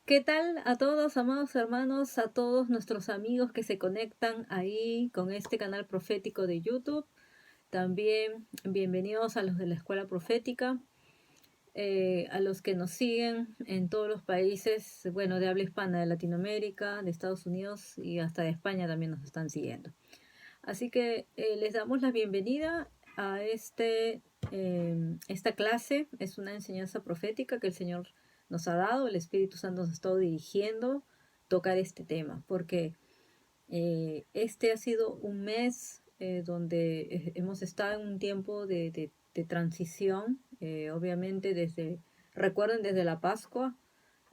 ¿Qué tal a todos, amados hermanos, a todos nuestros amigos que se conectan ahí con este canal profético de YouTube? También bienvenidos a los de la Escuela Profética, a los que nos siguen en todos los países, bueno, de habla hispana, de Latinoamérica, de Estados Unidos y hasta de España también nos están siguiendo. Así que les damos la bienvenida a esta clase. Es una enseñanza profética que el Señor nos ha dado, el Espíritu Santo nos ha estado dirigiendo tocar este tema, porque este ha sido un mes donde hemos estado en un tiempo de transición, obviamente recuerden, desde la Pascua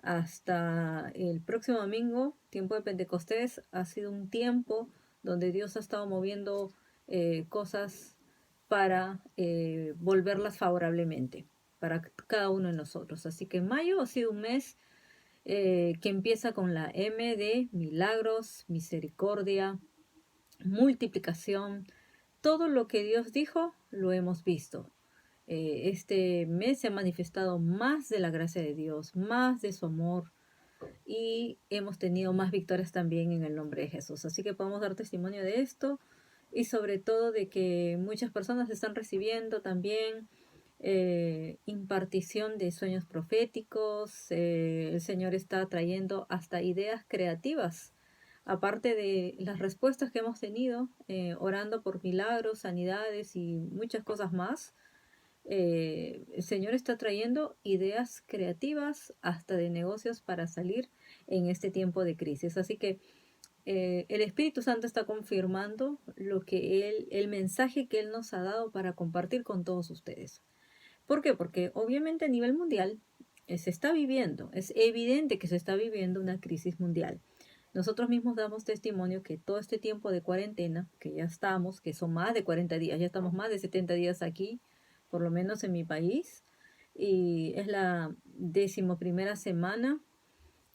hasta el próximo domingo, tiempo de Pentecostés, ha sido un tiempo donde Dios ha estado moviendo cosas para volverlas favorablemente para cada uno de nosotros. Así que mayo ha sido un mes que empieza con la M de milagros, misericordia, multiplicación. Todo lo que Dios dijo lo hemos visto. Este mes se ha manifestado más de la gracia de Dios, más de su amor, y hemos tenido más victorias también en el nombre de Jesús. Así que podemos dar testimonio de esto y sobre todo de que muchas personas están recibiendo también impartición de sueños proféticos. El Señor está trayendo hasta ideas creativas, aparte de las respuestas que hemos tenido, orando por milagros, sanidades y muchas cosas más. El Señor está trayendo ideas creativas hasta de negocios para salir en este tiempo de crisis. Así que el Espíritu Santo está confirmando el mensaje que Él nos ha dado para compartir con todos ustedes. ¿Por qué? Porque obviamente a nivel mundial se está viviendo, es evidente que se está viviendo una crisis mundial. Nosotros mismos damos testimonio que todo este tiempo de cuarentena, que ya estamos, que son más de 40 días, ya estamos más de 70 días aquí, por lo menos en mi país, y es la 11ª semana.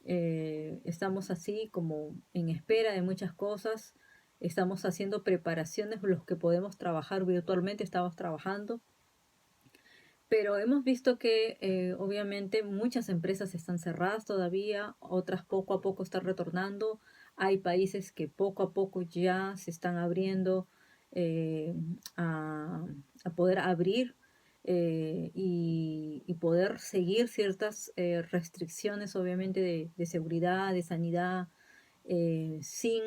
Estamos así como en espera de muchas cosas, estamos haciendo preparaciones, los que podemos trabajar virtualmente estamos trabajando, pero hemos visto que obviamente muchas empresas están cerradas todavía, otras poco a poco están retornando. Hay países que poco a poco ya se están abriendo eh, a, a poder abrir y poder seguir ciertas restricciones, obviamente, de seguridad, de sanidad, sin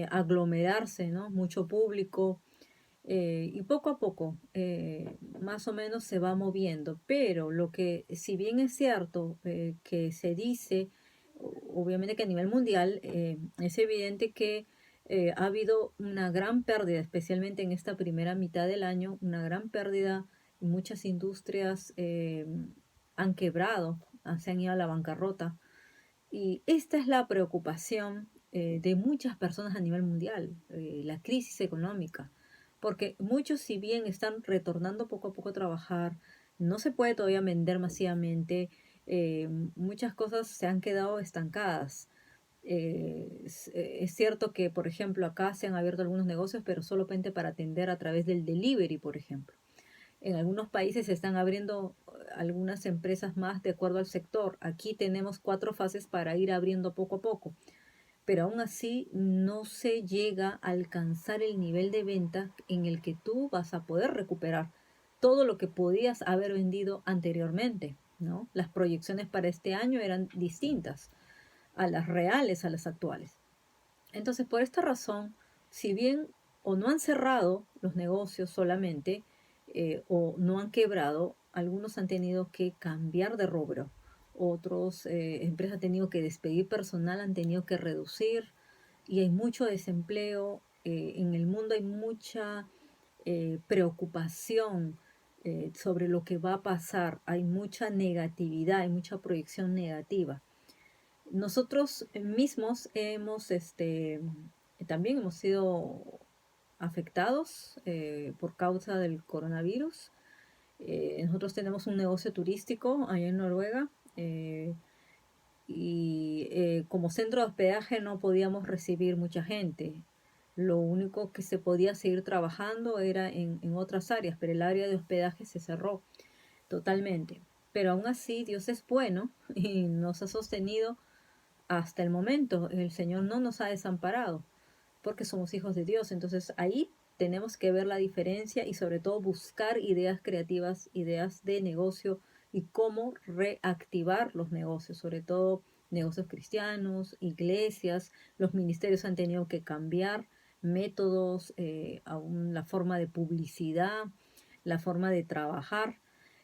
aglomerarse, ¿no? Mucho público, y poco a poco más o menos se va moviendo, pero lo que si bien es cierto que se dice, obviamente que a nivel mundial es evidente que ha habido una gran pérdida, especialmente en esta primera mitad del año, una gran pérdida. Muchas industrias han quebrado, se han ido a la bancarrota, y esta es la preocupación de muchas personas a nivel mundial, la crisis económica, porque muchos, si bien están retornando poco a poco a trabajar, no se puede todavía vender masivamente, muchas cosas se han quedado estancadas. Es cierto que, por ejemplo, acá se han abierto algunos negocios, pero solamente para atender a través del delivery, por ejemplo. En algunos países se están abriendo algunas empresas más de acuerdo al sector. Aquí tenemos 4 fases para ir abriendo poco a poco, pero aún así no se llega a alcanzar el nivel de venta en el que tú vas a poder recuperar todo lo que podías haber vendido anteriormente, ¿no? Las proyecciones para este año eran distintas a las reales, a las actuales. Entonces, por esta razón, si bien o no han cerrado los negocios solamente, o no han quebrado, algunos han tenido que cambiar de rubro, otros empresas han tenido que despedir personal, han tenido que reducir, y hay mucho desempleo. En el mundo hay mucha preocupación sobre lo que va a pasar, hay mucha negatividad, hay mucha proyección negativa. Nosotros mismos también hemos sido afectados por causa del coronavirus. Nosotros tenemos un negocio turístico allá en Noruega, y como centro de hospedaje no podíamos recibir mucha gente. Lo único que se podía seguir trabajando era en otras áreas, pero el área de hospedaje se cerró totalmente. Pero aún así Dios es bueno y nos ha sostenido hasta el momento el Señor no nos ha desamparado porque somos hijos de Dios. Entonces ahí tenemos que ver la diferencia y sobre todo buscar ideas creativas, ideas de negocio y cómo reactivar los negocios, sobre todo negocios cristianos, iglesias. Los ministerios han tenido que cambiar métodos, aún la forma de publicidad, la forma de trabajar.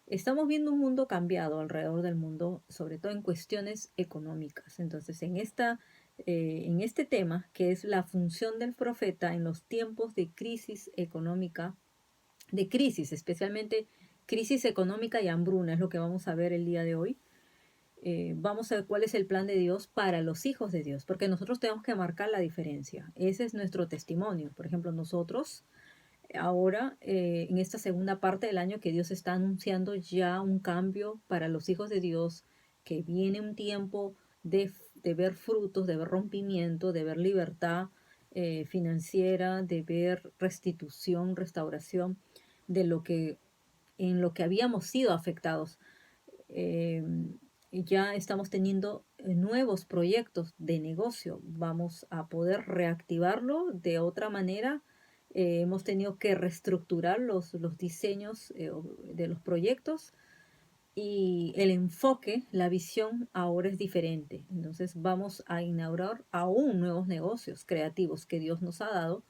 Estamos viendo un mundo cambiado alrededor del mundo, sobre todo en cuestiones económicas. Entonces, en este tema, que es la función del profeta en los tiempos de crisis económica, de crisis, especialmente crisis económica y hambruna, es lo que vamos a ver el día de hoy. Vamos a ver cuál es el plan de Dios para los hijos de Dios, porque nosotros tenemos que marcar la diferencia. Ese es nuestro testimonio. Por ejemplo, nosotros ahora, en esta segunda parte del año, que Dios está anunciando ya un cambio para los hijos de Dios, que viene un tiempo de ver frutos, de ver rompimiento, de ver libertad financiera, de ver restitución, restauración de lo que en lo que habíamos sido afectados. Eh, ya estamos teniendo nuevos proyectos de negocio. Vamos a poder reactivarlo de otra manera. Hemos tenido que reestructurar los diseños de los proyectos y el enfoque, la visión ahora es diferente. Entonces vamos a inaugurar aún nuevos negocios creativos que Dios nos ha dado,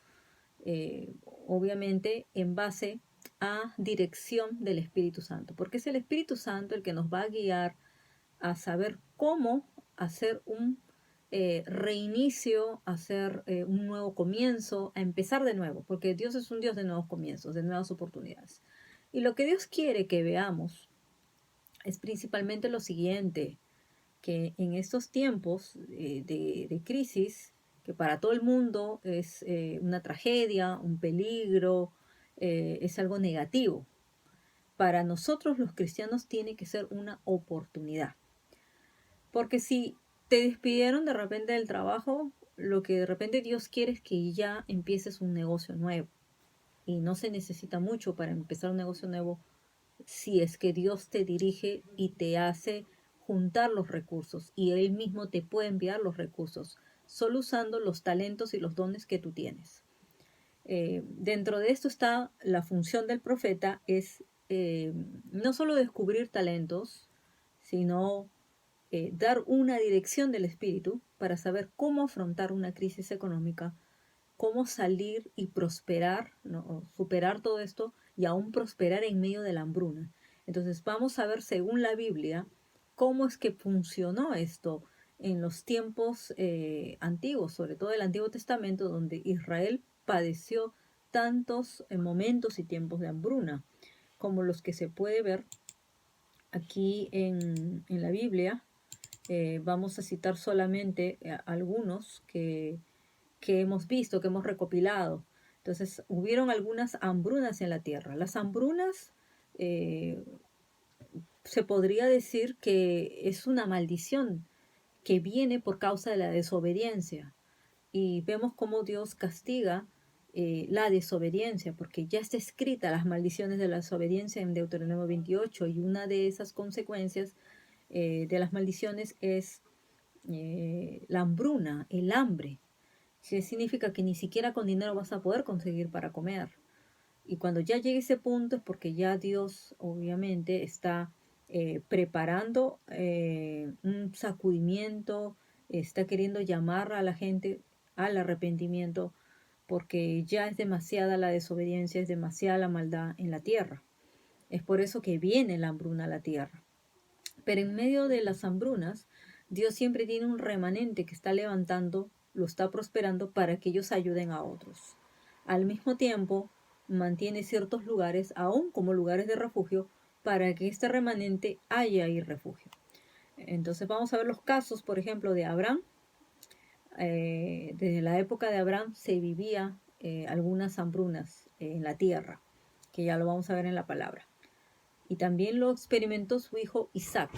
obviamente en base a dirección del Espíritu Santo, porque es el Espíritu Santo el que nos va a guiar a saber cómo hacer un reinicio, hacer un nuevo comienzo, a empezar de nuevo, porque Dios es un Dios de nuevos comienzos, de nuevas oportunidades. Y lo que Dios quiere que veamos es principalmente lo siguiente, que en estos tiempos de crisis, que para todo el mundo es una tragedia, un peligro, es algo negativo, para nosotros los cristianos tiene que ser una oportunidad. Porque si te despidieron de repente del trabajo, lo que de repente Dios quiere es que ya empieces un negocio nuevo. Y no se necesita mucho para empezar un negocio nuevo si es que Dios te dirige y te hace juntar los recursos y Él mismo te puede enviar los recursos, solo usando los talentos y los dones que tú tienes. Dentro de esto está la función del profeta, es no solo descubrir talentos, sino dar una dirección del espíritu para saber cómo afrontar una crisis económica, cómo salir y prosperar, ¿no? Superar todo esto y aún prosperar en medio de la hambruna. Entonces vamos a ver, según la Biblia, cómo es que funcionó esto en los tiempos antiguos, sobre todo el Antiguo Testamento, donde Israel padeció tantos momentos y tiempos de hambruna, como los que se puede ver aquí en la Biblia. Vamos a citar solamente algunos que hemos visto, que hemos recopilado. Entonces, hubieron algunas hambrunas en la tierra. Las hambrunas se podría decir que es una maldición que viene por causa de la desobediencia. Y vemos cómo Dios castiga la desobediencia, porque ya está escrita las maldiciones de la desobediencia en Deuteronomio 28, y una de esas consecuencias de las maldiciones es la hambruna, el hambre. Que significa que ni siquiera con dinero vas a poder conseguir para comer. Y cuando ya llegue ese punto es porque ya Dios obviamente está preparando un sacudimiento, está queriendo llamar a la gente al arrepentimiento, porque ya es demasiada la desobediencia, es demasiada la maldad en la tierra. Es por eso que viene la hambruna a la tierra. Pero en medio de las hambrunas, Dios siempre tiene un remanente que está levantando, lo está prosperando para que ellos ayuden a otros. Al mismo tiempo, mantiene ciertos lugares, aún como lugares de refugio, para que este remanente haya ahí refugio. Entonces vamos a ver los casos, por ejemplo, de Abraham. Desde la época de Abraham se vivía algunas hambrunas en la tierra, que ya lo vamos a ver en la palabra. Y también lo experimentó su hijo Isaac.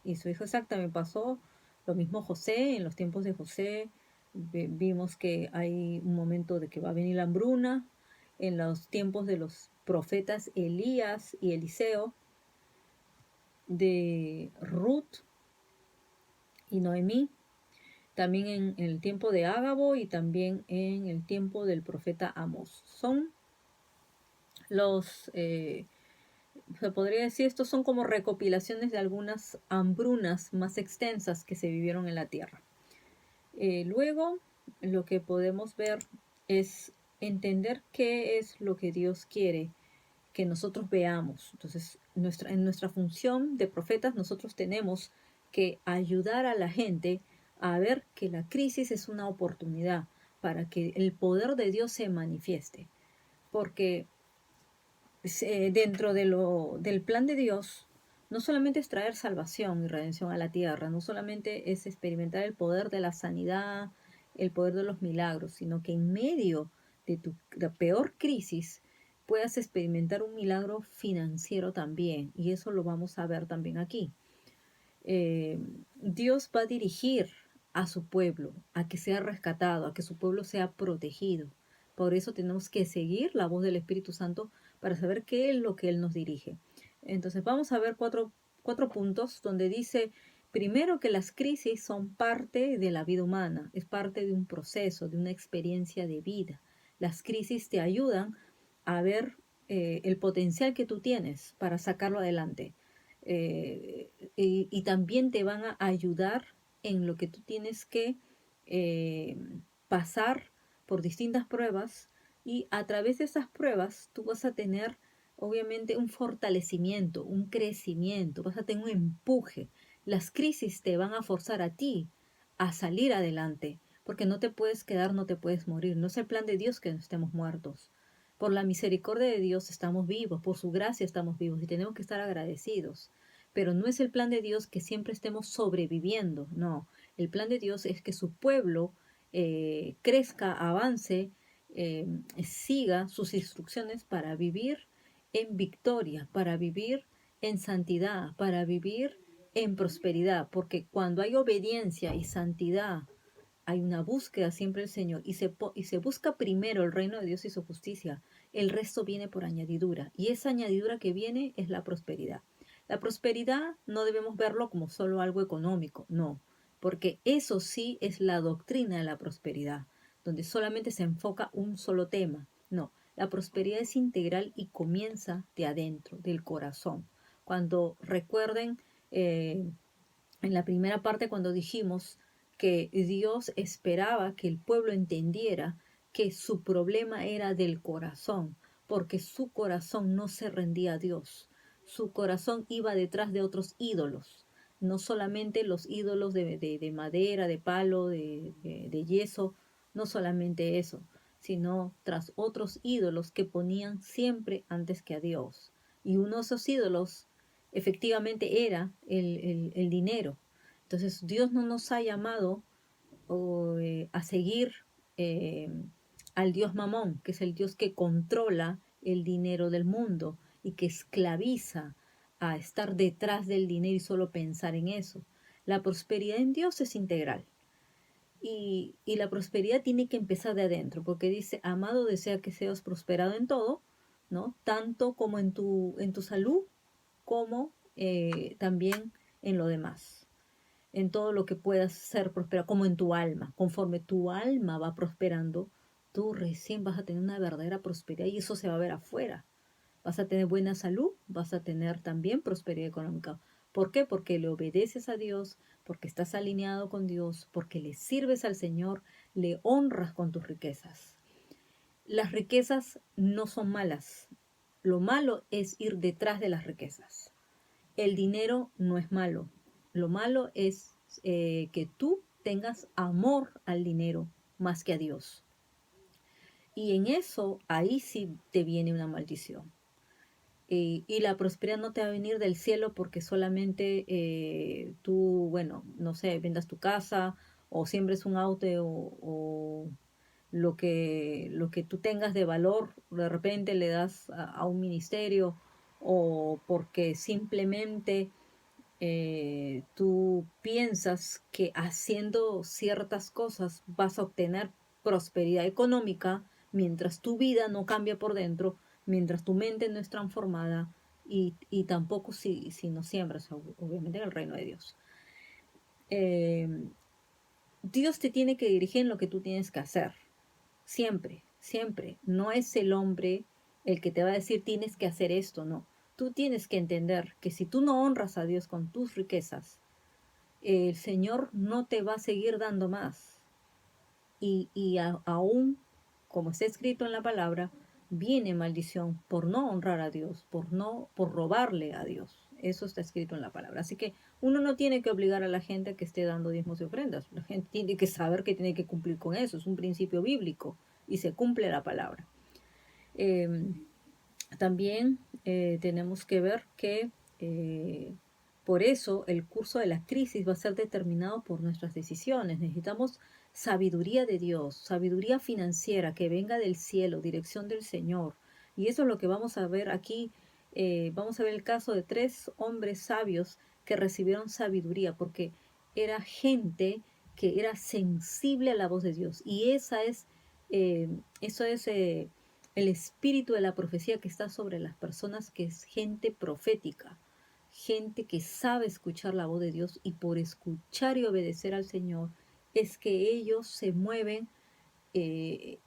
Y su hijo Isaac también pasó lo mismo José. En los tiempos de José vimos que hay un momento de que va a venir la hambruna. En los tiempos de los profetas Elías y Eliseo, de Ruth y Noemí, también en el tiempo de Ágabo y también en el tiempo del profeta Amós. Son los, se podría decir, estos son como recopilaciones de algunas hambrunas más extensas que se vivieron en la tierra. Luego, lo que podemos ver es entender qué es lo que Dios quiere que nosotros veamos. Entonces, en nuestra función de profetas, nosotros tenemos que ayudar a la gente a ver que la crisis es una oportunidad para que el poder de Dios se manifieste. Porque dentro del plan de Dios, no solamente es traer salvación y redención a la tierra, no solamente es experimentar el poder de la sanidad, el poder de los milagros, sino que en medio de la peor crisis puedas experimentar un milagro financiero también. Y eso lo vamos a ver también aquí. Eh, Dios va a dirigir a su pueblo a que sea rescatado, a que su pueblo sea protegido. Por eso tenemos que seguir la voz del Espíritu Santo para saber qué es lo que Él nos dirige. Entonces vamos a ver cuatro puntos donde dice, primero, que las crisis son parte de la vida humana, es parte de un proceso, de una experiencia de vida. Las crisis te ayudan a ver el potencial que tú tienes para sacarlo adelante. Y también te van a ayudar en lo que tú tienes que eh, pasar por distintas pruebas, y a través de esas pruebas tú vas a tener obviamente un fortalecimiento, un crecimiento, vas a tener un empuje. Las crisis te van a forzar a ti a salir adelante, porque no te puedes quedar, no te puedes morir. No es el plan de Dios que no estemos muertos. Por la misericordia de Dios estamos vivos, por su gracia estamos vivos y tenemos que estar agradecidos. Pero no es el plan de Dios que siempre estemos sobreviviendo, no. El plan de Dios es que su pueblo crezca, avance, siga sus instrucciones para vivir en victoria, para vivir en santidad, para vivir en prosperidad, porque cuando hay obediencia y santidad, hay una búsqueda siempre del Señor y se busca primero el reino de Dios y su justicia. El resto viene por añadidura, y esa añadidura que viene es la prosperidad. La prosperidad no debemos verlo como solo algo económico, no, porque eso sí es la doctrina de la prosperidad, donde solamente se enfoca un solo tema. No, la prosperidad es integral y comienza de adentro, del corazón. Cuando recuerden, en la primera parte, cuando dijimos que Dios esperaba que el pueblo entendiera que su problema era del corazón, porque su corazón no se rendía a Dios. Su corazón iba detrás de otros ídolos, no solamente los ídolos de madera, de palo, de yeso, no solamente eso, sino tras otros ídolos que ponían siempre antes que a Dios. Y uno de esos ídolos efectivamente era el dinero. Entonces Dios no nos ha llamado a seguir eh, al Dios Mamón, que es el Dios que controla el dinero del mundo y que esclaviza a estar detrás del dinero y solo pensar en eso. La prosperidad en Dios es integral. Y la prosperidad tiene que empezar de adentro, porque dice, amado, desea que seas prosperado en todo, ¿no? Tanto como en tu salud, como también en lo demás, en todo lo que puedas ser prosperado, como en tu alma. Conforme tu alma va prosperando, tú recién vas a tener una verdadera prosperidad y eso se va a ver afuera. Vas a tener buena salud, vas a tener también prosperidad económica. ¿Por qué? Porque le obedeces a Dios, porque estás alineado con Dios, porque le sirves al Señor, le honras con tus riquezas. Las riquezas no son malas. Lo malo es ir detrás de las riquezas. El dinero no es malo. Lo malo es que tú tengas amor al dinero más que a Dios. Y en eso, ahí sí te viene una maldición. Y la prosperidad no te va a venir del cielo porque solamente tú, bueno, no sé, vendas tu casa o siembres un auto o lo que tú tengas de valor, de repente le das a un ministerio, o porque simplemente tú piensas que haciendo ciertas cosas vas a obtener prosperidad económica mientras tu vida no cambia por dentro, mientras tu mente no es transformada y tampoco si no siembras, obviamente, en el reino de Dios. Eh, Dios te tiene que dirigir en lo que tú tienes que hacer. Siempre, siempre. No es el hombre el que te va a decir tienes que hacer esto, no. Tú tienes que entender que si tú no honras a Dios con tus riquezas, el Señor no te va a seguir dando más. Aún, como está escrito en la palabra, viene maldición por no honrar a Dios, por robarle a Dios. Eso está escrito en la palabra. Así que uno no tiene que obligar a la gente a que esté dando diezmos y ofrendas. La gente tiene que saber que tiene que cumplir con eso. Es un principio bíblico y se cumple la palabra. Eh, También tenemos que ver que por eso el curso de la crisis va a ser determinado por nuestras decisiones. Necesitamos sabiduría de Dios, sabiduría financiera que venga del cielo, dirección del Señor. Y eso es lo que vamos a ver aquí. Vamos a ver el caso de 3 hombres sabios que recibieron sabiduría porque era gente que era sensible a la voz de Dios. Y eso es el espíritu de la profecía que está sobre las personas, que es gente profética, gente que sabe escuchar la voz de Dios, y por escuchar y obedecer al Señor es que ellos se mueven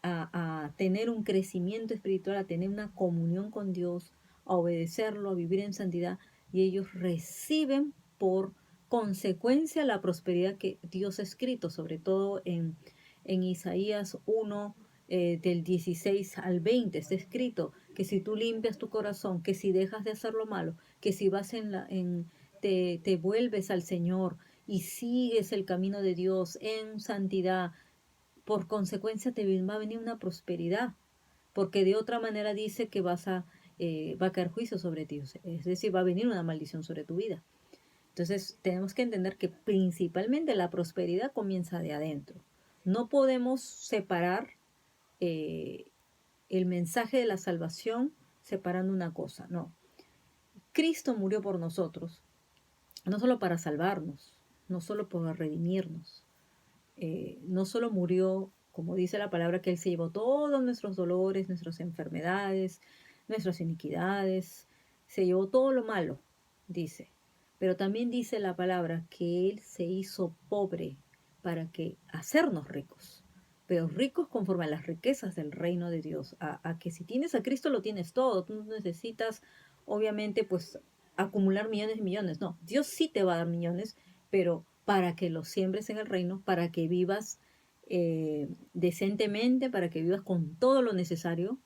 a tener un crecimiento espiritual, a tener una comunión con Dios, a obedecerlo, a vivir en santidad, y ellos reciben por consecuencia la prosperidad que Dios ha escrito, sobre todo en Isaías 1, del 16 al 20, está escrito que si tú limpias tu corazón, que si dejas de hacer lo malo, que si vas te vuelves al Señor y sigues el camino de Dios en santidad, por consecuencia te va a venir una prosperidad, porque de otra manera dice que va a caer juicio sobre ti, es decir, va a venir una maldición sobre tu vida. Entonces tenemos que entender que principalmente la prosperidad comienza de adentro. No podemos separar eh, el mensaje de la salvación separando una cosa, no. Cristo murió por nosotros, no solo para salvarnos, no solo para redimirnos, no solo murió, como dice la palabra, que Él se llevó todos nuestros dolores, nuestras enfermedades, nuestras iniquidades, se llevó todo lo malo, dice. Pero también dice la palabra que Él se hizo pobre para que hacernos ricos, pero ricos conforme a las riquezas del reino de Dios, a que si tienes a Cristo lo tienes todo, tú no necesitas, obviamente, pues acumular millones y millones, no, Dios sí te va a dar millones, pero para que los siembres en el reino, para que vivas decentemente, para que vivas con todo lo necesario,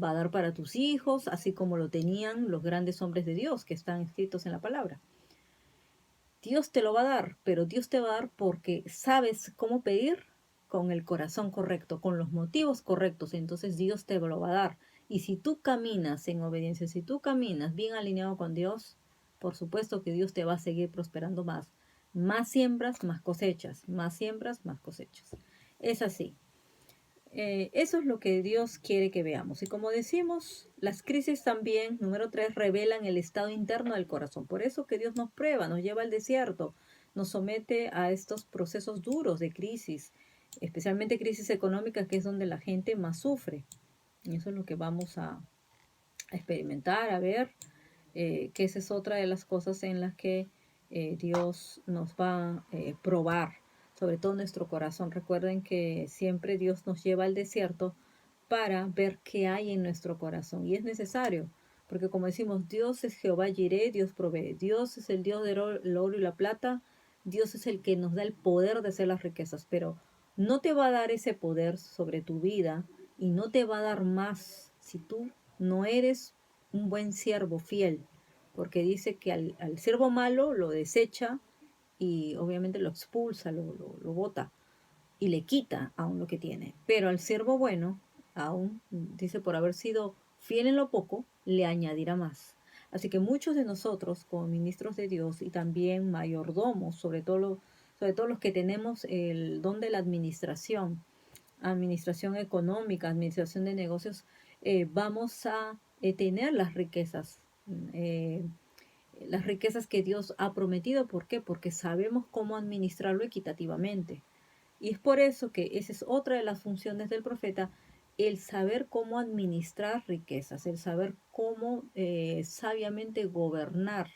va a dar para tus hijos, así como lo tenían los grandes hombres de Dios que están escritos en la palabra. Dios te lo va a dar, pero Dios te va a dar porque sabes cómo pedir con el corazón correcto, con los motivos correctos, entonces Dios te lo va a dar. Y si tú caminas en obediencia, si tú caminas bien alineado con Dios, por supuesto que Dios te va a seguir prosperando más. Más siembras, más cosechas, más siembras, más cosechas. Es así. Eso es lo que Dios quiere que veamos. Y como decimos, las crisis también, número 3, revelan el estado interno del corazón. Por eso que Dios nos prueba, nos lleva al desierto, nos somete a estos procesos duros de crisis, especialmente crisis económicas, que es donde la gente más sufre. Y eso es lo que vamos a experimentar, a ver, que esa es otra de las cosas en las que Dios nos va a probar, sobre todo nuestro corazón. Recuerden que siempre Dios nos lleva al desierto para ver qué hay en nuestro corazón. Y es necesario, porque como decimos, Dios es Jehová Jireh, Dios provee. Dios es el Dios del oro y la plata. Dios es el que nos da el poder de hacer las riquezas, pero no te va a dar ese poder sobre tu vida y no te va a dar más si tú no eres un buen siervo fiel, porque dice que al siervo malo lo desecha y obviamente lo expulsa, lo bota y le quita aún lo que tiene. Pero al siervo bueno, aún, dice, por haber sido fiel en lo poco, le añadirá más. Así que muchos de nosotros, como ministros de Dios y también mayordomos, sobre todo los que tenemos el don de la administración, administración económica, administración de negocios, vamos a tener las riquezas que Dios ha prometido. ¿Por qué? Porque sabemos cómo administrarlo equitativamente. Y es por eso que esa es otra de las funciones del profeta, el saber cómo administrar riquezas, el saber cómo sabiamente gobernar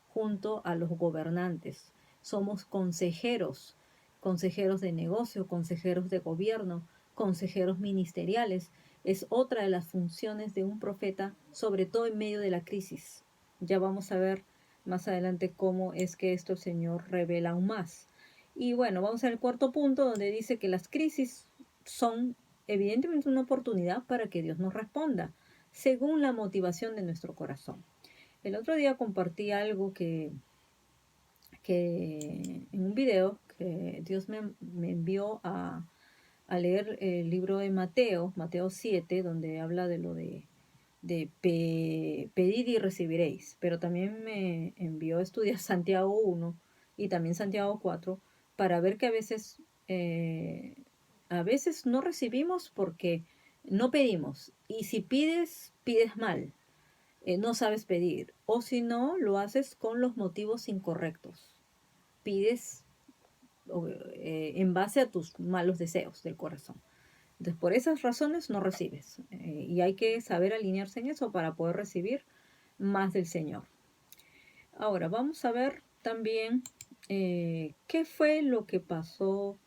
junto a los gobernantes. Somos consejeros. consejeros de negocio, consejeros de gobierno, consejeros ministeriales. Es otra de las funciones de un profeta, sobre todo en medio de la crisis. Ya vamos a ver más adelante cómo es que esto el Señor revela aún más. Y bueno, vamos al cuarto punto donde dice que las crisis son evidentemente una oportunidad para que Dios nos responda, según la motivación de nuestro corazón. El otro día compartí algo que en un video que Dios me envió a leer el libro de Mateo, Mateo 7, donde habla de lo de pedir y recibiréis, pero también me envió a estudiar Santiago 1 y también Santiago 4 para ver que a veces no recibimos porque no pedimos, y si pides, pides mal, no sabes pedir, o si no, lo haces con los motivos incorrectos, pides en base a tus malos deseos del corazón. Entonces, por esas razones no recibes. Y hay que saber alinearse en eso para poder recibir más del Señor. Ahora, vamos a ver también qué fue lo que pasó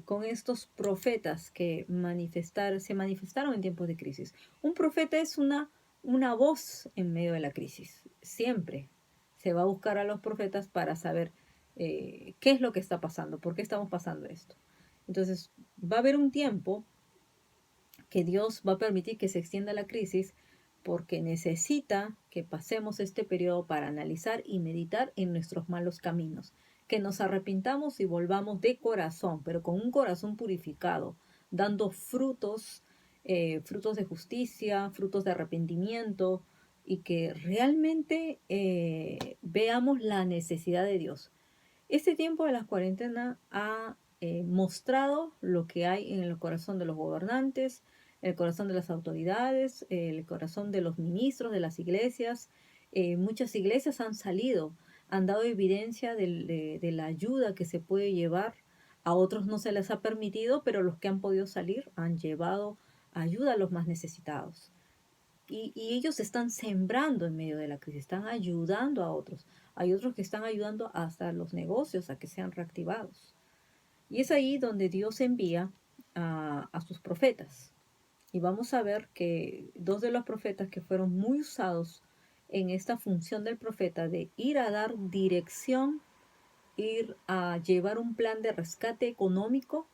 con estos profetas que se manifestaron en tiempos de crisis. Un profeta es una voz en medio de la crisis. Siempre se va a buscar a los profetas para saber qué es lo que está pasando, por qué estamos pasando esto. Entonces, va a haber un tiempo que Dios va a permitir que se extienda la crisis porque necesita que pasemos este periodo para analizar y meditar en nuestros malos caminos, que nos arrepintamos y volvamos de corazón, pero con un corazón purificado, dando frutos, frutos de justicia, frutos de arrepentimiento, y que realmente veamos la necesidad de Dios. Este tiempo de la cuarentena ha mostrado lo que hay en el corazón de los gobernantes, el corazón de las autoridades, el corazón de los ministros de las iglesias. Muchas iglesias han salido, han dado evidencia de la ayuda que se puede llevar. A otros no se les ha permitido, pero los que han podido salir han llevado ayuda a los más necesitados. Y ellos están sembrando en medio de la crisis, están ayudando a otros. Hay otros que están ayudando hasta los negocios a que sean reactivados. Y es ahí donde Dios envía a sus profetas. Y vamos a ver que dos de los profetas que fueron muy usados en esta función del profeta de ir a dar dirección, ir a llevar un plan de rescate económico,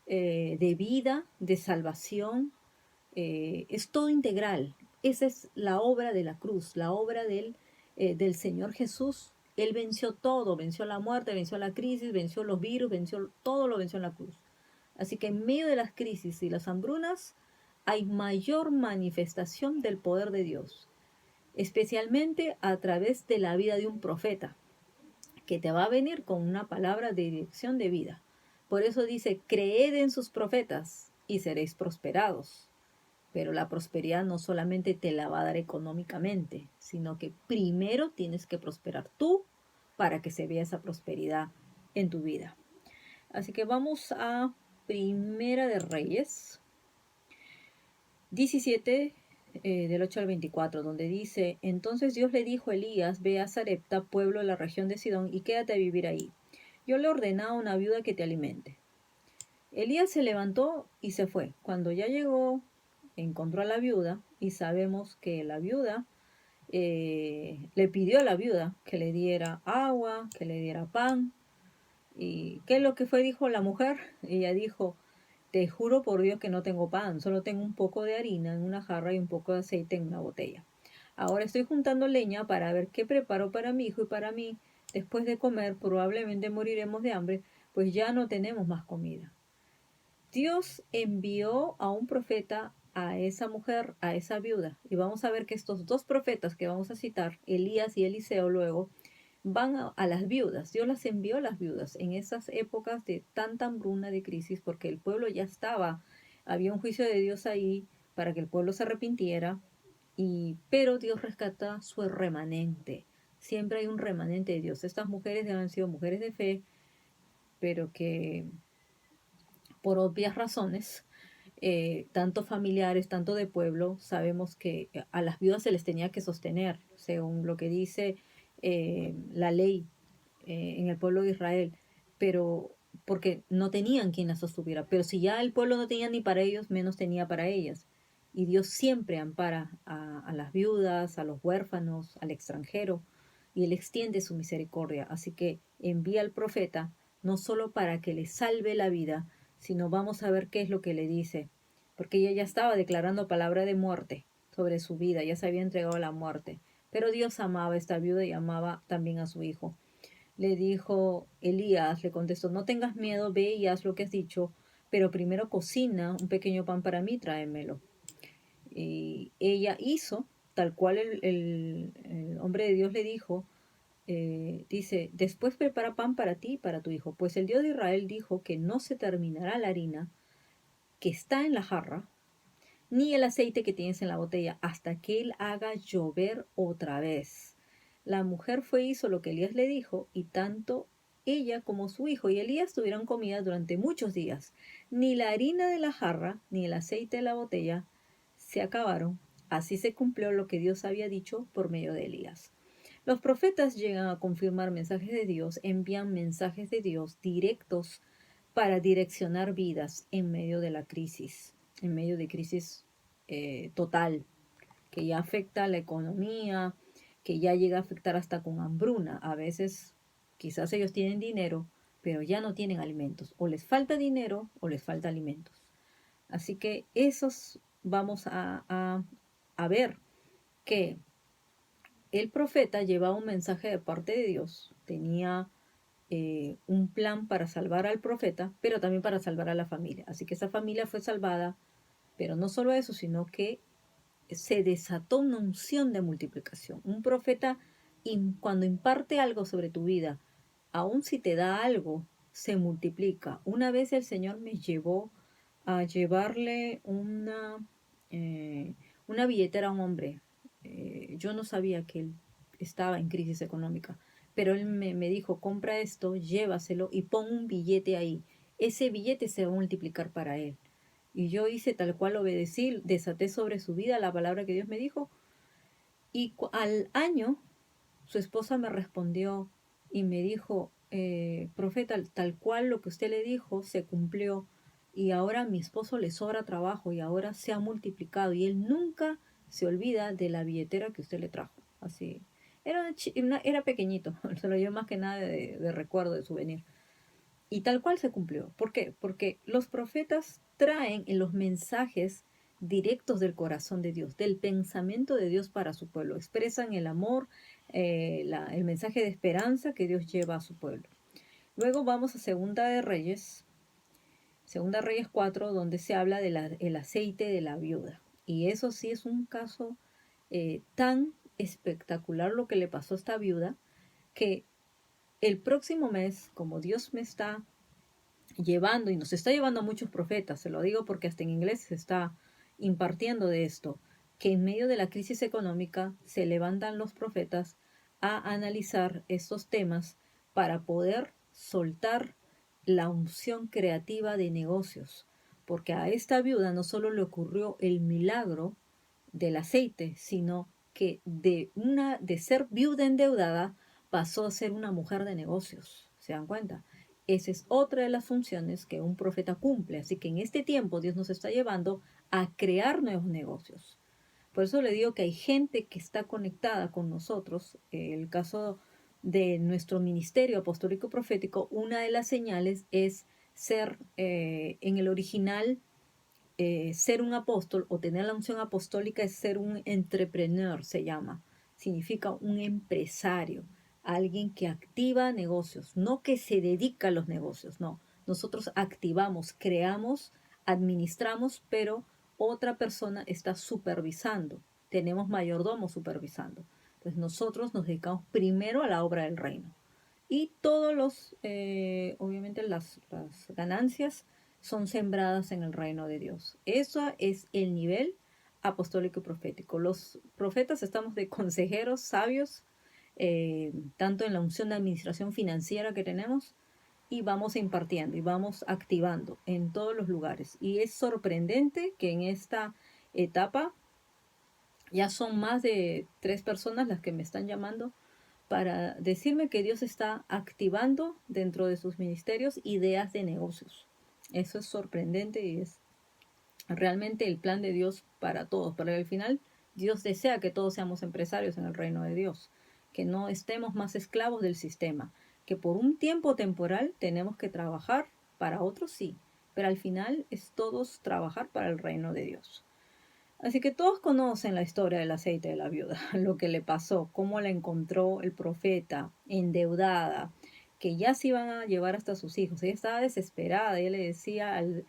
de vida, de salvación, es todo integral. Esa es la obra de la cruz, la obra del Señor Jesús. Él venció todo, venció la muerte, venció la crisis, venció los virus, todo lo venció en la cruz. Así que en medio de las crisis y las hambrunas hay mayor manifestación del poder de Dios, especialmente a través de la vida de un profeta, que te va a venir con una palabra de dirección de vida. Por eso dice, creed en sus profetas y seréis prosperados. Pero la prosperidad no solamente te la va a dar económicamente, sino que primero tienes que prosperar tú para que se vea esa prosperidad en tu vida. Así que vamos a Primera de Reyes 17, del 8 al 24, donde dice, entonces Dios le dijo a Elías, ve a Sarepta, pueblo de la región de Sidón, y quédate a vivir ahí. Yo le ordené a una viuda que te alimente. Elías se levantó y se fue. Cuando ya llegó, encontró a la viuda, y sabemos que la viuda le pidió a la viuda que le diera agua, que le diera pan. ¿Y qué es lo que fue? Dijo la mujer. Ella dijo, te juro por Dios que no tengo pan, solo tengo un poco de harina en una jarra y un poco de aceite en una botella. Ahora estoy juntando leña para ver qué preparo para mi hijo y para mí. Después de comer probablemente moriremos de hambre, pues ya no tenemos más comida. Dios envió a un profeta a esa mujer, a esa viuda. Y vamos a ver que estos dos profetas que vamos a citar, Elías y Eliseo luego, van a las viudas. Dios las envió a las viudas en esas épocas de tanta hambruna, de crisis, porque el pueblo ya estaba, había un juicio de Dios ahí para que el pueblo se arrepintiera, pero Dios rescata su remanente. Siempre hay un remanente de Dios. Estas mujeres han sido mujeres de fe, pero que por obvias razones, tanto familiares, tanto de pueblo, sabemos que a las viudas se les tenía que sostener, según lo que dice la ley en el pueblo de Israel. Pero porque no tenían quien las sostuviera. Pero si ya el pueblo no tenía ni para ellos, menos tenía para ellas. Y Dios siempre ampara a las viudas, a los huérfanos, al extranjero, y Él extiende su misericordia. Así que envía al profeta no solo para que le salve la vida, sino vamos a ver qué es lo que le dice, porque ella ya estaba declarando palabra de muerte sobre su vida, ya se había entregado a la muerte. Pero Dios amaba a esta viuda y amaba también a su hijo. Le dijo Elías, le contestó, no tengas miedo, ve y haz lo que has dicho, pero primero cocina un pequeño pan para mí, tráemelo. Y ella hizo tal cual el hombre de Dios le dijo. Dice, después prepara pan para ti y para tu hijo, pues el Dios de Israel dijo que no se terminará la harina que está en la jarra, ni el aceite que tienes en la botella, hasta que él haga llover otra vez. La mujer fue y hizo lo que Elías le dijo, y tanto ella como su hijo y Elías tuvieron comida durante muchos días. Ni la harina de la jarra, ni el aceite de la botella se acabaron. Así se cumplió lo que Dios había dicho por medio de Elías. Los profetas llegan a confirmar mensajes de Dios, envían mensajes de Dios directos para direccionar vidas en medio de la crisis, en medio de crisis total, que ya afecta a la economía, que ya llega a afectar hasta con hambruna. A veces quizás ellos tienen dinero, pero ya no tienen alimentos. O les falta dinero o les falta alimentos. Así que esos vamos a ver que el profeta llevaba un mensaje de parte de Dios, tenía un plan para salvar al profeta, pero también para salvar a la familia. Así que esa familia fue salvada, pero no solo eso, sino que se desató una unción de multiplicación. Un profeta, cuando imparte algo sobre tu vida, aun si te da algo, se multiplica. Una vez el Señor me llevó a llevarle una billetera a un hombre. Yo no sabía que él estaba en crisis económica, pero él me dijo, compra esto, llévaselo y pon un billete ahí. Ese billete se va a multiplicar para él. Y yo hice tal cual obedecí, desaté sobre su vida la palabra que Dios me dijo. Y al año, su esposa me respondió y me dijo, profeta, tal cual lo que usted le dijo se cumplió. Y ahora a mi esposo le sobra trabajo y ahora se ha multiplicado. Y él nunca se olvida de la billetera que usted le trajo. Así. Era pequeñito, se lo llevo más que nada de recuerdo, de souvenir. Y tal cual se cumplió. ¿Por qué? Porque los profetas traen en los mensajes directos del corazón de Dios, del pensamiento de Dios para su pueblo. Expresan el amor, el mensaje de esperanza que Dios lleva a su pueblo. Luego vamos a Segunda de Reyes 4, donde se habla del aceite de la viuda. Y eso sí es un caso tan espectacular lo que le pasó a esta viuda, que el próximo mes, como Dios me está llevando y nos está llevando a muchos profetas, se lo digo porque hasta en inglés se está impartiendo de esto, que en medio de la crisis económica se levantan los profetas a analizar estos temas para poder soltar la unción creativa de negocios, porque a esta viuda no solo le ocurrió el milagro del aceite, sino que de ser viuda endeudada pasó a ser una mujer de negocios. ¿Se dan cuenta? Esa es otra de las funciones que un profeta cumple. Así que en este tiempo Dios nos está llevando a crear nuevos negocios. Por eso le digo que hay gente que está conectada con nosotros. El caso de nuestro ministerio apostólico profético, una de las señales es ser en el original, ser un apóstol o tener la unción apostólica es ser un entrepreneur, se llama. Significa un empresario, alguien que activa negocios, no que se dedica a los negocios, no. Nosotros activamos, creamos, administramos, pero otra persona está supervisando. Tenemos mayordomos supervisando. Entonces nosotros nos dedicamos primero a la obra del reino. Y todos obviamente las ganancias son sembradas en el reino de Dios. Eso es el nivel apostólico y profético. Los profetas estamos de consejeros sabios, tanto en la unción de administración financiera que tenemos, y vamos impartiendo y vamos activando en todos los lugares. Y es sorprendente que en esta etapa ya son más de 3 personas las que me están llamando para decirme que Dios está activando dentro de sus ministerios ideas de negocios. Eso es sorprendente y es realmente el plan de Dios para todos. Pero al final, Dios desea que todos seamos empresarios en el reino de Dios, que no estemos más esclavos del sistema, que por un tiempo temporal tenemos que trabajar para otros, sí, pero al final es todos trabajar para el reino de Dios. Así que todos conocen la historia del aceite de la viuda, lo que le pasó, cómo la encontró el profeta endeudada, que ya se iban a llevar hasta sus hijos. Ella estaba desesperada, ella le decía al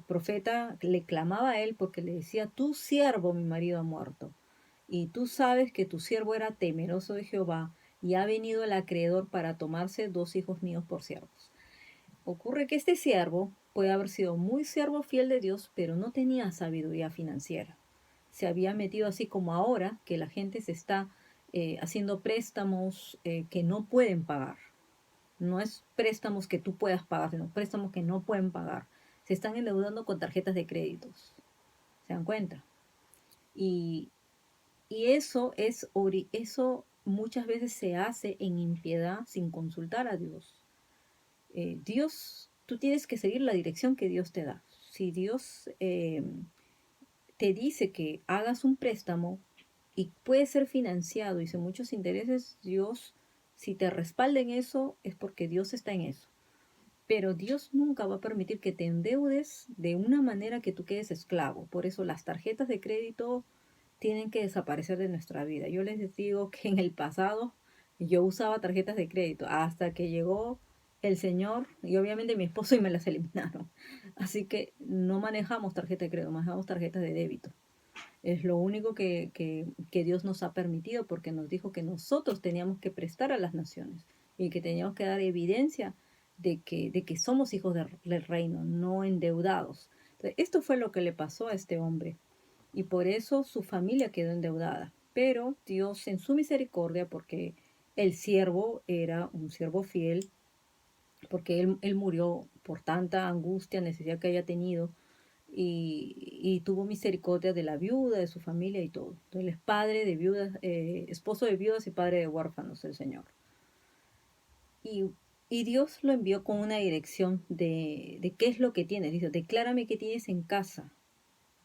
profeta, le clamaba a él porque le decía, tu siervo, mi marido ha muerto, y tú sabes que tu siervo era temeroso de Jehová, y ha venido el acreedor para tomarse 2 hijos míos por siervos. Ocurre que este siervo puede haber sido muy siervo fiel de Dios, pero no tenía sabiduría financiera. Se había metido así como ahora, que la gente se está haciendo préstamos que no pueden pagar. No es préstamos que tú puedas pagar, sino préstamos que no pueden pagar. Se están endeudando con tarjetas de créditos. ¿Se dan cuenta? Y, y eso muchas veces se hace en impiedad sin consultar a Dios. Dios, tú tienes que seguir la dirección que Dios te da. Si Dios te dice que hagas un préstamo y puede ser financiado y sin muchos intereses, Dios, si te respalda en eso, es porque Dios está en eso. Pero Dios nunca va a permitir que te endeudes de una manera que tú quedes esclavo. Por eso las tarjetas de crédito tienen que desaparecer de nuestra vida. Yo les digo que en el pasado yo usaba tarjetas de crédito hasta que llegó el Señor y obviamente mi esposo y me las eliminaron. Así que no manejamos tarjeta de crédito, manejamos tarjetas de débito. Es lo único que Dios nos ha permitido porque nos dijo que nosotros teníamos que prestar a las naciones y que teníamos que dar evidencia de que somos hijos del reino, no endeudados. Entonces, esto fue lo que le pasó a este hombre y por eso su familia quedó endeudada. Pero Dios en su misericordia, porque el siervo era un siervo fiel, porque él murió por tanta angustia, necesidad que haya tenido, y tuvo misericordia de la viuda, de su familia y todo. Entonces él es padre de viudas, esposo de viudas y padre de huérfanos, el Señor. Y, y Dios lo envió con una dirección de qué es lo que tienes. Dice, declárame qué tienes en casa,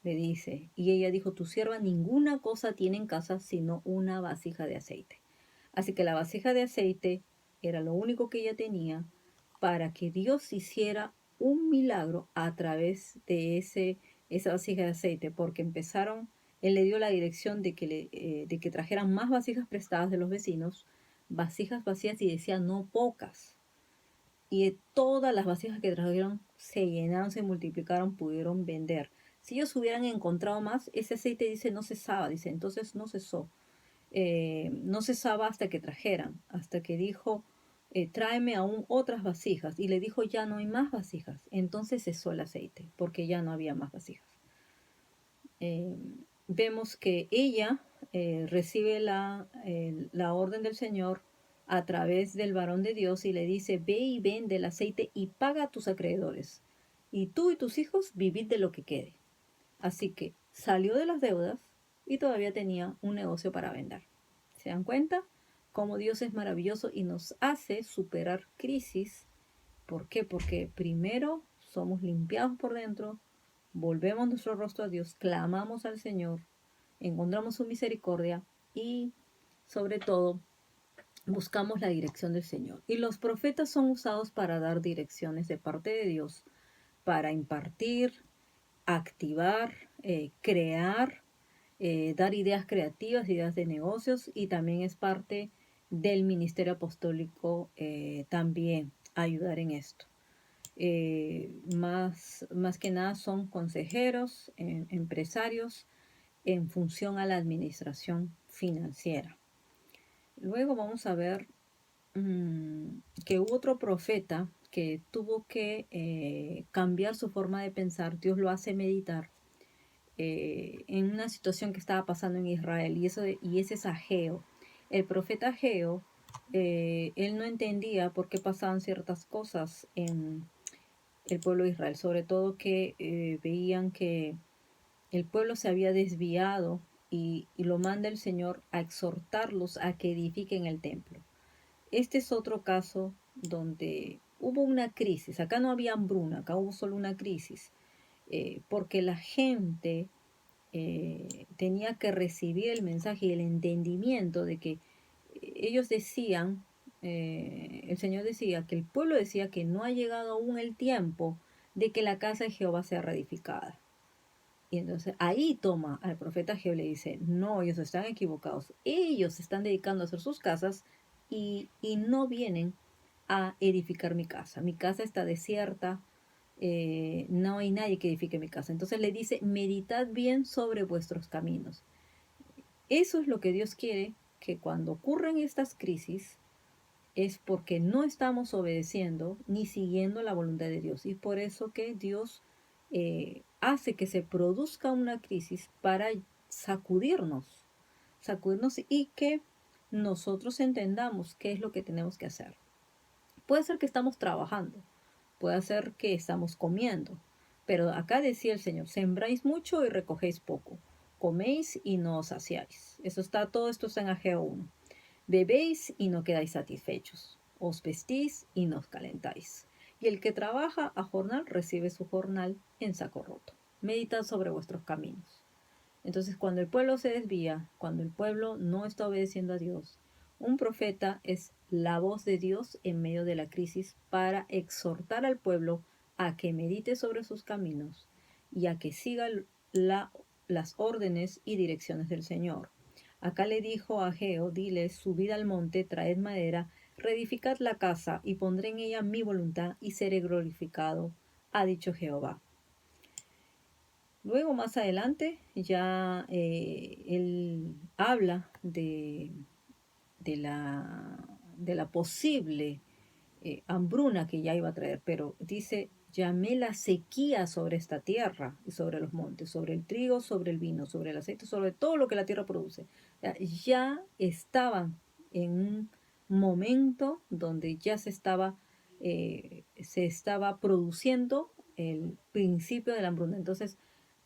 le dice. Y ella dijo, tu sierva ninguna cosa tiene en casa sino una vasija de aceite. Así que la vasija de aceite era lo único que ella tenía para que Dios hiciera un milagro a través de esa vasija de aceite, porque él le dio la dirección de que trajeran más vasijas prestadas de los vecinos, vasijas vacías y decía no pocas. Y todas las vasijas que trajeron se llenaron, se multiplicaron, pudieron vender. Si ellos hubieran encontrado más, ese aceite dice no cesaba, dice, entonces no cesó. No cesaba hasta que trajeran, hasta que dijo, tráeme aún otras vasijas. Y le dijo, ya no hay más vasijas. Entonces cesó el aceite, porque ya no había más vasijas. Eh, Vemos que ella recibe la orden del Señor a través del varón de Dios y le dice, ve y vende el aceite y paga a tus acreedores. Y tú y tus hijos vivid de lo que quede. Así que salió de las deudas y todavía tenía un negocio para vender. ¿Se dan cuenta? Cómo Dios es maravilloso y nos hace superar crisis. ¿Por qué? Porque primero somos limpiados por dentro, volvemos nuestro rostro a Dios, clamamos al Señor, encontramos su misericordia y sobre todo buscamos la dirección del Señor. Y los profetas son usados para dar direcciones de parte de Dios, para impartir, activar, crear, dar ideas creativas, ideas de negocios y también es parte del ministerio apostólico también ayudar en esto. Más que nada son consejeros, empresarios en función a la administración financiera. Luego vamos a ver que hubo otro profeta que tuvo que cambiar su forma de pensar. Dios lo hace meditar en una situación que estaba pasando en Israel y ese es Ageo. El profeta Ageo, él no entendía por qué pasaban ciertas cosas en el pueblo de Israel, sobre todo que veían que el pueblo se había desviado y lo manda el Señor a exhortarlos a que edifiquen el templo. Este es otro caso donde hubo una crisis. Acá no había hambruna, acá hubo solo una crisis, porque la gente tenía que recibir el mensaje y el entendimiento de que ellos decían, el Señor decía, que el pueblo decía que no ha llegado aún el tiempo de que la casa de Jehová sea reedificada. Y entonces ahí toma al profeta Geo y le dice, no, ellos están equivocados. Ellos se están dedicando a hacer sus casas y no vienen a edificar mi casa. Mi casa está desierta, no hay nadie que edifique mi casa. Entonces le dice, meditad bien sobre vuestros caminos. Eso es lo que Dios quiere, que cuando ocurren estas crisis es porque no estamos obedeciendo ni siguiendo la voluntad de Dios. Y por eso que Dios hace que se produzca una crisis para sacudirnos, sacudirnos y que nosotros entendamos qué es lo que tenemos que hacer. Puede ser que estamos trabajando, puede ser que estamos comiendo, pero acá decía el Señor, sembráis mucho y recogéis poco, coméis y no os saciáis. Todo esto está en Ageo 1. Bebéis y no quedáis satisfechos, os vestís y no os calentáis. Y el que trabaja a jornal recibe su jornal en saco roto. Meditad sobre vuestros caminos. Entonces, cuando el pueblo se desvía, cuando el pueblo no está obedeciendo a Dios, un profeta es la voz de Dios en medio de la crisis para exhortar al pueblo a que medite sobre sus caminos y a que siga las órdenes y direcciones del Señor. Acá le dijo a Ageo, dile, subid al monte, traed madera, reedificad la casa y pondré en ella mi voluntad y seré glorificado, ha dicho Jehová. Luego más adelante ya él habla de la posible hambruna que ya iba a traer, pero dice, llamé la sequía sobre esta tierra y sobre los montes, sobre el trigo, sobre el vino, sobre el aceite, sobre todo lo que la tierra produce. Ya estaban en un momento donde ya se estaba produciendo el principio de la hambruna. Entonces,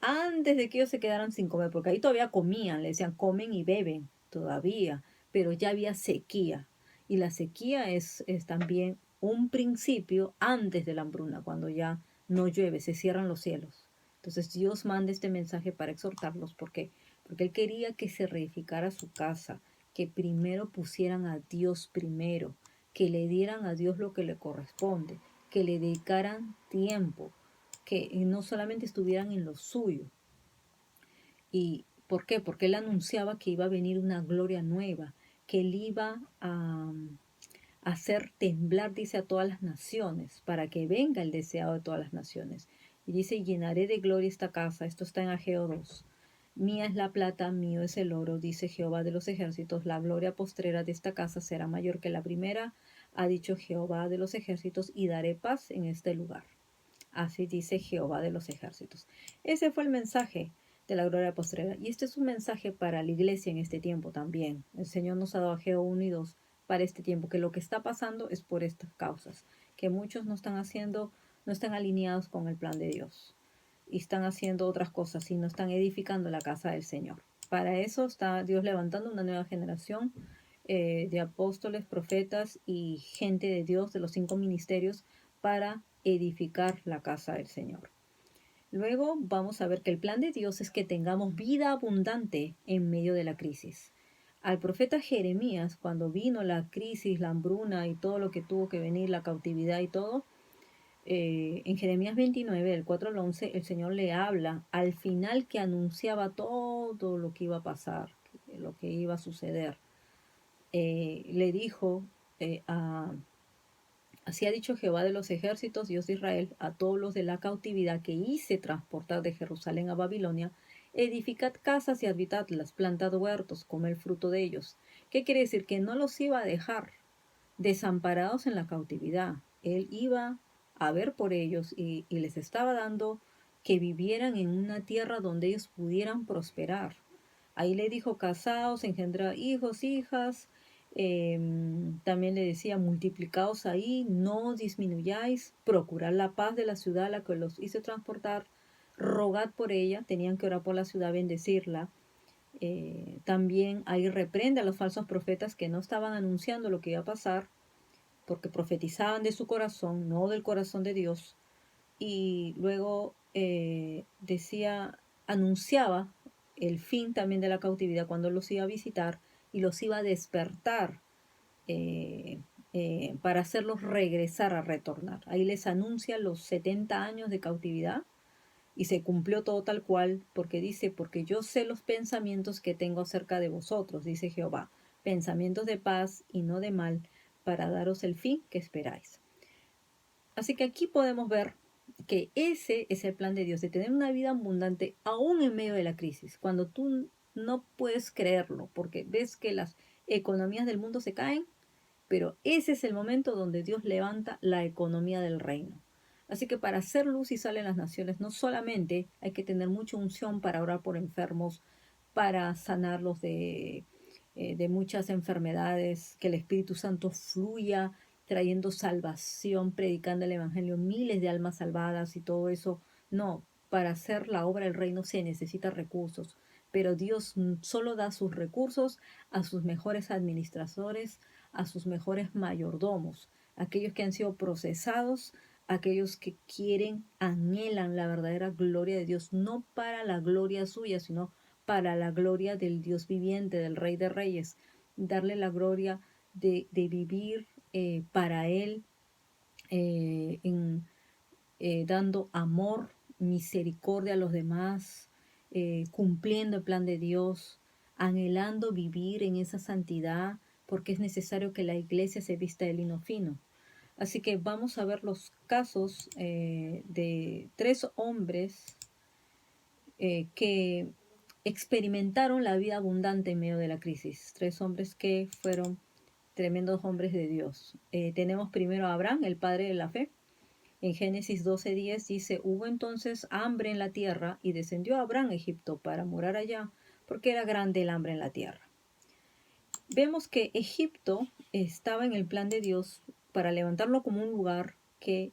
antes de que ellos se quedaran sin comer, porque ahí todavía comían, le decían comen y beben todavía, pero ya había sequía. Y la sequía es también un principio antes de la hambruna, cuando ya no llueve, se cierran los cielos. Entonces Dios manda este mensaje para exhortarlos, porque Él quería que se reedificara su casa, que primero pusieran a Dios primero, que le dieran a Dios lo que le corresponde, que le dedicaran tiempo, que no solamente estuvieran en lo suyo. ¿Y por qué? Porque Él anunciaba que iba a venir una gloria nueva, que Él iba a hacer temblar, dice, a todas las naciones, para que venga el deseado de todas las naciones. Y dice, llenaré de gloria esta casa. Esto está en Ageo 2. Mía es la plata, mío es el oro, dice Jehová de los ejércitos. La gloria postrera de esta casa será mayor que la primera, ha dicho Jehová de los ejércitos, y daré paz en este lugar. Así dice Jehová de los ejércitos. Ese fue el mensaje de la gloria postrera. Y este es un mensaje para la iglesia en este tiempo también. El Señor nos ha dado Ageo 1 y 2 para este tiempo, que lo que está pasando es por estas causas, que muchos no están haciendo, no están alineados con el plan de Dios y están haciendo otras cosas y no están edificando la casa del Señor. Para eso está Dios levantando una nueva generación de apóstoles, profetas y gente de Dios de los 5 ministerios para edificar la casa del Señor. Luego vamos a ver que el plan de Dios es que tengamos vida abundante en medio de la crisis. Al profeta Jeremías, cuando vino la crisis, la hambruna y todo lo que tuvo que venir, la cautividad y todo, en Jeremías 29, del 4 al 11, el Señor le habla al final que anunciaba todo lo que iba a pasar, lo que iba a suceder. Le dijo así ha dicho Jehová de los ejércitos, Dios de Israel, a todos los de la cautividad que hice transportar de Jerusalén a Babilonia, edificad casas y habitadlas, plantad huertos, comed el fruto de ellos. ¿Qué quiere decir? Que no los iba a dejar desamparados en la cautividad. Él iba a ver por ellos y les estaba dando que vivieran en una tierra donde ellos pudieran prosperar. Ahí le dijo, casaos, engendrar hijos, hijas. También le decía, multiplicaos ahí, no disminuyáis, procurad la paz de la ciudad a la que los hice transportar, rogad por ella, tenían que orar por la ciudad, bendecirla, También ahí reprende a los falsos profetas que no estaban anunciando lo que iba a pasar, porque profetizaban de su corazón, no del corazón de Dios. Y luego anunciaba el fin también de la cautividad cuando los iba a visitar y los iba a despertar eh, para hacerlos regresar a retornar. Ahí les anuncia los 70 años de cautividad y se cumplió todo tal cual, porque dice, porque yo sé los pensamientos que tengo acerca de vosotros, dice Jehová, pensamientos de paz y no de mal, para daros el fin que esperáis. Así que aquí podemos ver que ese es el plan de Dios, de tener una vida abundante aún en medio de la crisis, cuando tú no puedes creerlo, porque ves que las economías del mundo se caen, pero ese es el momento donde Dios levanta la economía del reino. Así que para hacer luz y sal en las naciones, no solamente hay que tener mucha unción para orar por enfermos, para sanarlos de muchas enfermedades, que el Espíritu Santo fluya trayendo salvación, predicando el Evangelio, miles de almas salvadas y todo eso. No, para hacer la obra del reino se necesita recursos, pero Dios solo da sus recursos a sus mejores administradores, a sus mejores mayordomos, aquellos que han sido procesados, aquellos que quieren, anhelan la verdadera gloria de Dios, no para la gloria suya, sino para la gloria del Dios viviente, del Rey de Reyes, darle la gloria de vivir para Él, dando amor, misericordia a los demás, cumpliendo el plan de Dios, anhelando vivir en esa santidad, porque es necesario que la iglesia se vista de lino fino. Así que vamos a ver los casos de 3 hombres que experimentaron la vida abundante en medio de la crisis. 3 hombres que fueron tremendos hombres de Dios. Tenemos primero a Abraham, el padre de la fe. En Génesis 12:10 dice, hubo entonces hambre en la tierra y descendió Abraham a Egipto para morar allá, porque era grande el hambre en la tierra. Vemos que Egipto estaba en el plan de Dios para levantarlo como un lugar que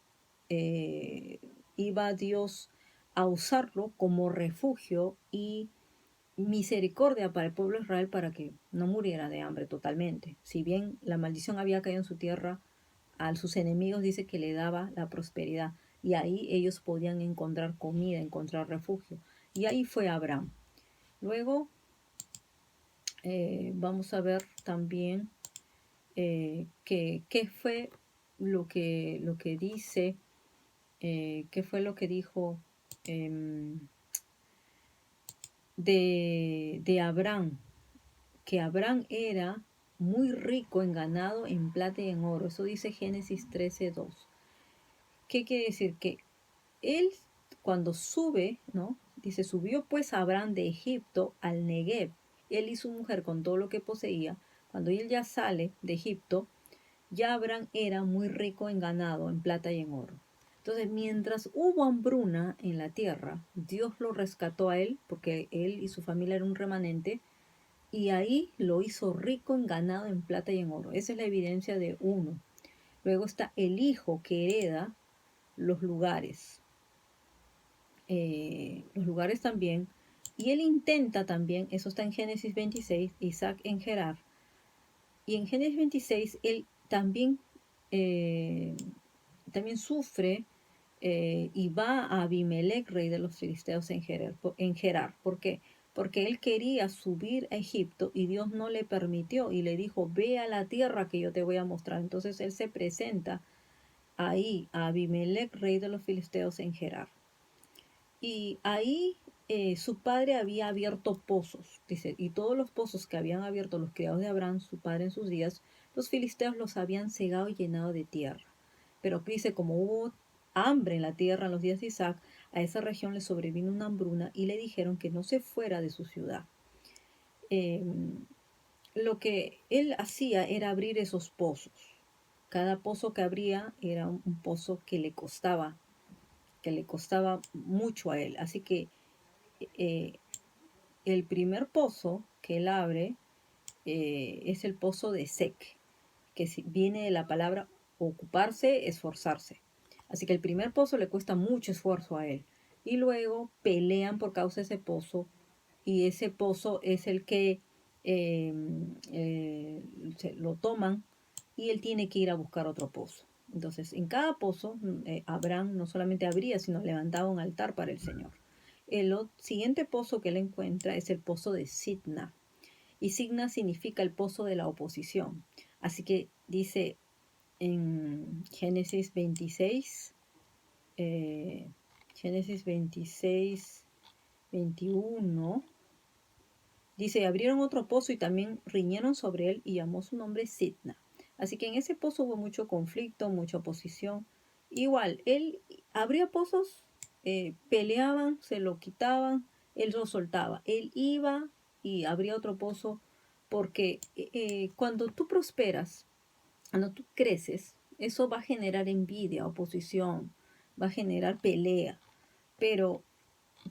iba Dios a usarlo como refugio y misericordia para el pueblo de Israel para que no muriera de hambre totalmente. Si bien la maldición había caído en su tierra, a sus enemigos dice que le daba la prosperidad y ahí ellos podían encontrar comida, encontrar refugio. Y ahí fue Abraham. Luego vamos a ver también qué fue lo que dice, qué fue lo que dijo de Abraham, que Abraham era muy rico en ganado, en plata y en oro. Eso dice Génesis 13:2. ¿Qué quiere decir? Que él cuando sube, ¿no? Dice, subió pues Abraham de Egipto al Negev, él y su mujer con todo lo que poseía. Cuando él ya sale de Egipto, ya Abraham era muy rico en ganado, en plata y en oro. Entonces, mientras hubo hambruna en la tierra, Dios lo rescató a él, porque él y su familia eran un remanente, y ahí lo hizo rico en ganado, en plata y en oro. Esa es la evidencia de uno. Luego está el hijo que hereda los lugares también, y él intenta también, eso está en Génesis 26, Isaac en Gerar, y en Génesis 26 él eh, también sufre y va a Abimelech, rey de los filisteos en Gerar. ¿Por qué? Porque él quería subir a Egipto y Dios no le permitió y le dijo, ve a la tierra que yo te voy a mostrar. Entonces él se presenta ahí a Abimelech, rey de los filisteos en Gerar. Y ahí su padre había abierto pozos, dice, y todos los pozos que habían abierto los criados de Abraham, su padre en sus días, los filisteos los habían cegado y llenado de tierra. Pero dice, como hubo hambre en la tierra en los días de Isaac, a esa región le sobrevino una hambruna y le dijeron que no se fuera de su ciudad. Eh, lo que él hacía era abrir esos pozos. Cada pozo que abría era un pozo que le costaba mucho a él. Así que eh, el primer pozo que él abre es el pozo de Sec, que viene de la palabra ocuparse, esforzarse. Así que el primer pozo le cuesta mucho esfuerzo a él. Y luego pelean por causa de ese pozo y ese pozo es el que lo toman y él tiene que ir a buscar otro pozo. Entonces, en cada pozo, Abraham no solamente abría, sino levantaba un altar para el Señor. El siguiente pozo que él encuentra es el pozo de Sitna. Y Sitna significa el pozo de la oposición. Así que dice en Génesis 26, Génesis 26, 21, dice, abrieron otro pozo y también riñeron sobre él y llamó su nombre Sitna. Así que en ese pozo hubo mucho conflicto, mucha oposición. Igual, él abría pozos, peleaban, se lo quitaban, él lo soltaba. Él iba y abría otro pozo porque cuando tú prosperas, cuando tú creces, eso va a generar envidia, oposición, va a generar pelea. Pero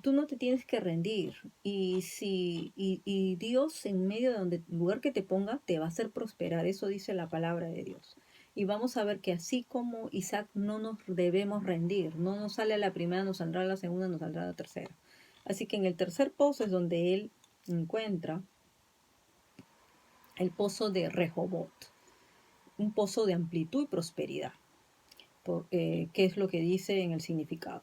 tú no te tienes que rendir y Dios en medio de donde lugar que te ponga te va a hacer prosperar, eso dice la palabra de Dios. Y vamos a ver que así como Isaac no nos debemos rendir, no nos sale a la primera, nos saldrá a la segunda, nos saldrá a la tercera. Así que en el tercer pozo es donde él encuentra el pozo de Rehobot, un pozo de amplitud y prosperidad. ¿Qué es lo que dice en el significado?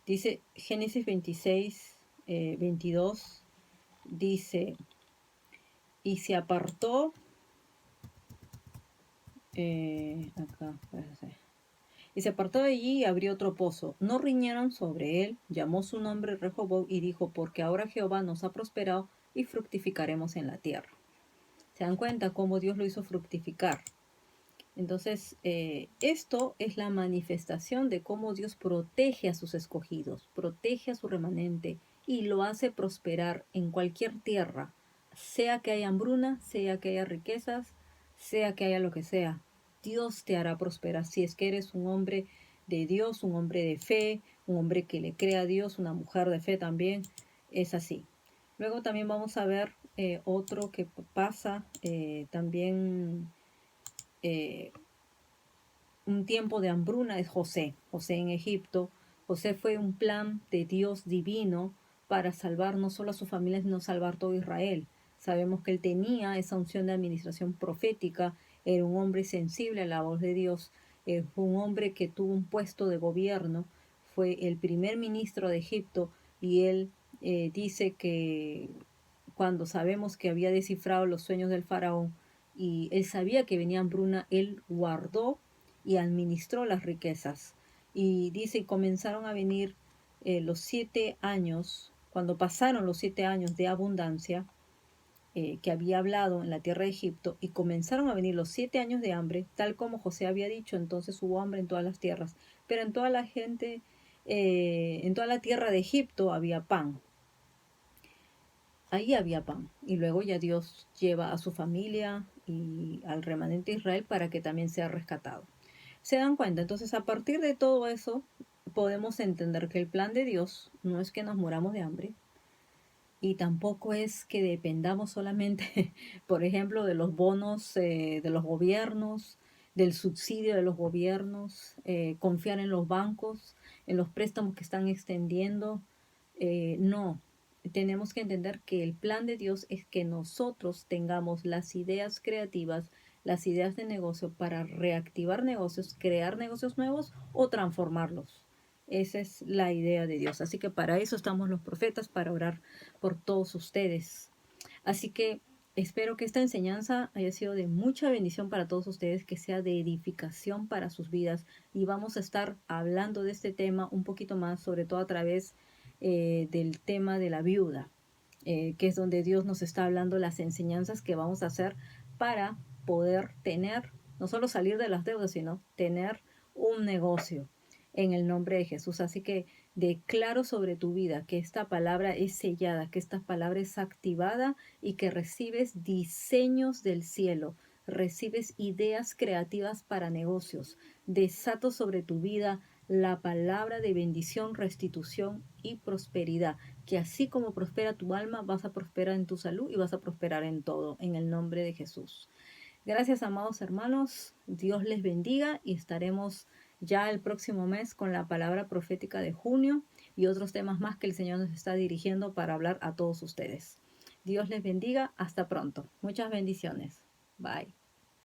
Dice Génesis 26, 22, dice, y se apartó, acá, espérate. Y se apartó de allí y abrió otro pozo. No riñeron sobre él, llamó su nombre Rehoboth y dijo, porque ahora Jehová nos ha prosperado y fructificaremos en la tierra. ¿Se dan cuenta cómo Dios lo hizo fructificar? Entonces, esto es la manifestación de cómo Dios protege a sus escogidos, protege a su remanente y lo hace prosperar en cualquier tierra, sea que haya hambruna, sea que haya riquezas, sea que haya lo que sea. Dios te hará prosperar si es que eres un hombre de Dios, un hombre de fe, un hombre que le crea a Dios, una mujer de fe también, es así. Luego también vamos a ver otro que pasa también un tiempo de hambruna es José. José en Egipto. José fue un plan de Dios divino para salvar no solo a su familia, sino salvar todo Israel. Sabemos que él tenía esa unción de administración profética, era un hombre sensible a la voz de Dios, fue un hombre que tuvo un puesto de gobierno, fue el primer ministro de Egipto y él dice que cuando sabemos que había descifrado los sueños del faraón y él sabía que venía hambruna, él guardó y administró las riquezas. Y dice, y comenzaron a venir los 7 años, cuando pasaron los 7 años de abundancia que había hablado en la tierra de Egipto, y comenzaron a venir los 7 años de hambre, tal como José había dicho, entonces hubo hambre en todas las tierras, pero en toda la gente, en toda la tierra de Egipto había pan. Ahí había pan. Y luego ya Dios lleva a su familia y al remanente de Israel para que también sea rescatado. ¿Se dan cuenta? Entonces, a partir de todo eso, podemos entender que el plan de Dios no es que nos muramos de hambre y tampoco es que dependamos solamente, por ejemplo, de los bonos de los gobiernos, del subsidio de los gobiernos, confiar en los bancos, en los préstamos que están extendiendo. No, tenemos que entender que el plan de Dios es que nosotros tengamos las ideas creativas, las ideas de negocio para reactivar negocios, crear negocios nuevos o transformarlos. Esa es la idea de Dios. Así que para eso estamos los profetas, para orar por todos ustedes. Así que espero que esta enseñanza haya sido de mucha bendición para todos ustedes, que sea de edificación para sus vidas. Y vamos a estar hablando de este tema un poquito más, sobre todo a través del tema de la viuda, que es donde Dios nos está hablando las enseñanzas que vamos a hacer para poder tener, no solo salir de las deudas, sino tener un negocio en el nombre de Jesús. Así que declaro sobre tu vida que esta palabra es sellada, que esta palabra es activada y que recibes diseños del cielo, recibes ideas creativas para negocios. Desato sobre tu vida la palabra de bendición, restitución y prosperidad, que así como prospera tu alma, vas a prosperar en tu salud y vas a prosperar en todo, en el nombre de Jesús. Gracias, amados hermanos. Dios les bendiga y estaremos ya el próximo mes con la palabra profética de junio. y otros temas más que el Señor nos está dirigiendo para hablar a todos ustedes. Dios les bendiga. Hasta pronto. Muchas bendiciones. Bye.